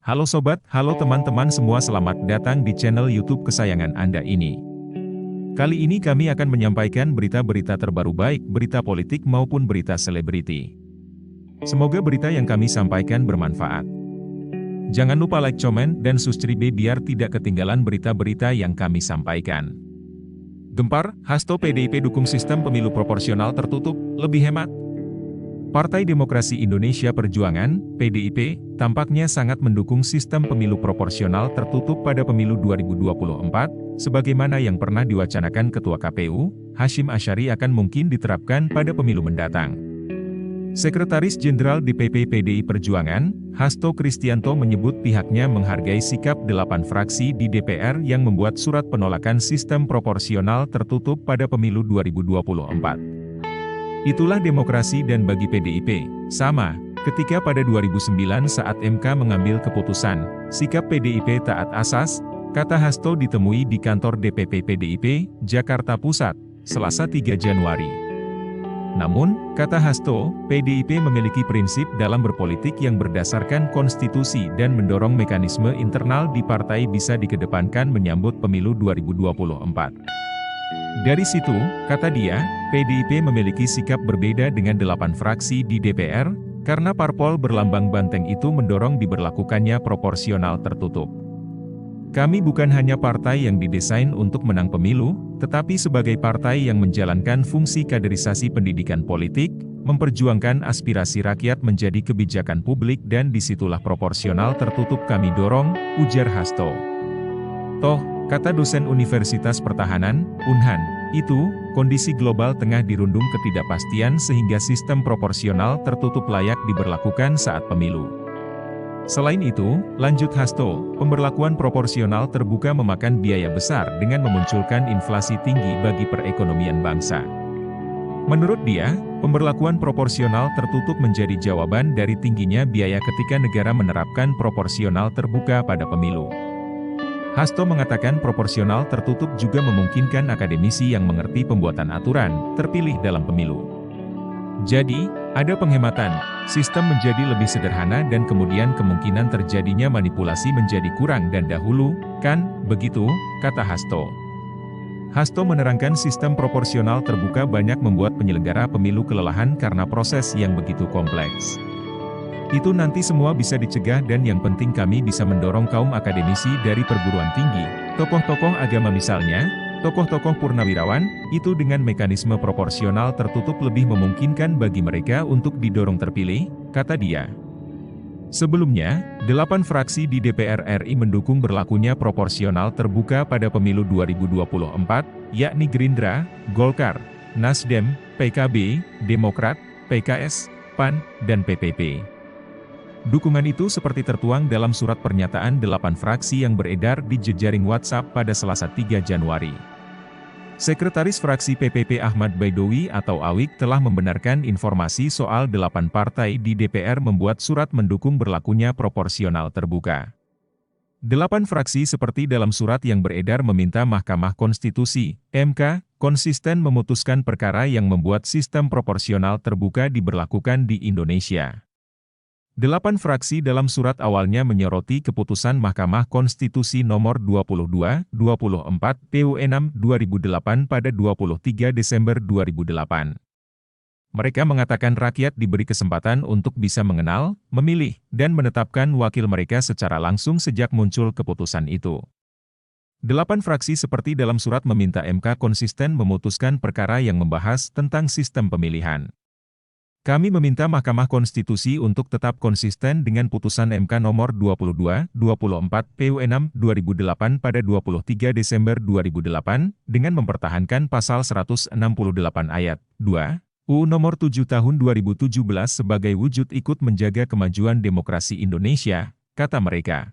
Halo sobat, halo teman-teman semua, selamat datang di channel YouTube kesayangan Anda ini. Kali ini kami akan menyampaikan berita-berita terbaru, baik berita politik maupun berita selebriti. Semoga berita yang kami sampaikan bermanfaat. Jangan lupa like, comment, dan subscribe biar tidak ketinggalan berita-berita yang kami sampaikan. Gempar, Hasto PDIP dukung sistem pemilu proporsional tertutup, lebih hemat. Partai Demokrasi Indonesia Perjuangan, PDIP, tampaknya sangat mendukung sistem pemilu proporsional tertutup pada pemilu 2024, sebagaimana yang pernah diwacanakan Ketua KPU, Hashim Asyari akan mungkin diterapkan pada pemilu mendatang. Sekretaris Jenderal DPP PDI Perjuangan, Hasto Kristianto menyebut pihaknya menghargai sikap 8 fraksi di DPR yang membuat surat penolakan sistem proporsional tertutup pada pemilu 2024. Itulah demokrasi, dan bagi PDIP, sama, ketika pada 2009 saat MK mengambil keputusan, sikap PDIP taat asas, kata Hasto ditemui di kantor DPP PDIP, Jakarta Pusat, Selasa 3 Januari. Namun, kata Hasto, PDIP memiliki prinsip dalam berpolitik yang berdasarkan konstitusi dan mendorong mekanisme internal di partai bisa dikedepankan menyambut pemilu 2024. Dari situ, kata dia, PDIP memiliki sikap berbeda dengan 8 fraksi di DPR, karena parpol berlambang banteng itu mendorong diberlakukannya proporsional tertutup. Kami bukan hanya partai yang didesain untuk menang pemilu, tetapi sebagai partai yang menjalankan fungsi kaderisasi pendidikan politik, memperjuangkan aspirasi rakyat menjadi kebijakan publik, dan disitulah proporsional tertutup kami dorong, ujar Hasto. Toh, kata dosen Universitas Pertahanan, Unhan, itu, kondisi global tengah dirundung ketidakpastian sehingga sistem proporsional tertutup layak diberlakukan saat pemilu. Selain itu, lanjut Hasto, pemberlakuan proporsional terbuka memakan biaya besar dengan memunculkan inflasi tinggi bagi perekonomian bangsa. Menurut dia, pemberlakuan proporsional tertutup menjadi jawaban dari tingginya biaya ketika negara menerapkan proporsional terbuka pada pemilu. Hasto mengatakan proporsional tertutup juga memungkinkan akademisi yang mengerti pembuatan aturan, terpilih dalam pemilu. Jadi, ada penghematan, sistem menjadi lebih sederhana dan kemudian kemungkinan terjadinya manipulasi menjadi kurang dan dahulu, kan, begitu, kata Hasto. Hasto menerangkan sistem proporsional terbuka banyak membuat penyelenggara pemilu kelelahan karena proses yang begitu kompleks. Itu nanti semua bisa dicegah, dan yang penting kami bisa mendorong kaum akademisi dari perguruan tinggi, tokoh-tokoh agama misalnya, tokoh-tokoh purnawirawan, itu dengan mekanisme proporsional tertutup lebih memungkinkan bagi mereka untuk didorong terpilih, kata dia. Sebelumnya, 8 fraksi di DPR RI mendukung berlakunya proporsional terbuka pada pemilu 2024, yakni Gerindra, Golkar, Nasdem, PKB, Demokrat, PKS, PAN, dan PPP. Dukungan itu seperti tertuang dalam surat pernyataan 8 fraksi yang beredar di jejaring WhatsApp pada Selasa 3 Januari. Sekretaris fraksi PPP Ahmad Baidowi atau Awik telah membenarkan informasi soal 8 partai di DPR membuat surat mendukung berlakunya proporsional terbuka. 8 fraksi seperti dalam surat yang beredar meminta Mahkamah Konstitusi, MK, konsisten memutuskan perkara yang membuat sistem proporsional terbuka diberlakukan di Indonesia. 8 fraksi dalam surat awalnya menyoroti keputusan Mahkamah Konstitusi nomor 22/24 PU 6/2008 pada 23 Desember 2008. Mereka mengatakan rakyat diberi kesempatan untuk bisa mengenal, memilih, dan menetapkan wakil mereka secara langsung sejak muncul keputusan itu. 8 fraksi seperti dalam surat meminta MK konsisten memutuskan perkara yang membahas tentang sistem pemilihan. Kami meminta Mahkamah Konstitusi untuk tetap konsisten dengan putusan MK nomor 22/24 PU 6/2008 pada 23 Desember 2008, dengan mempertahankan pasal 168 ayat 2, UU nomor 7 tahun 2017 sebagai wujud ikut menjaga kemajuan demokrasi Indonesia, kata mereka.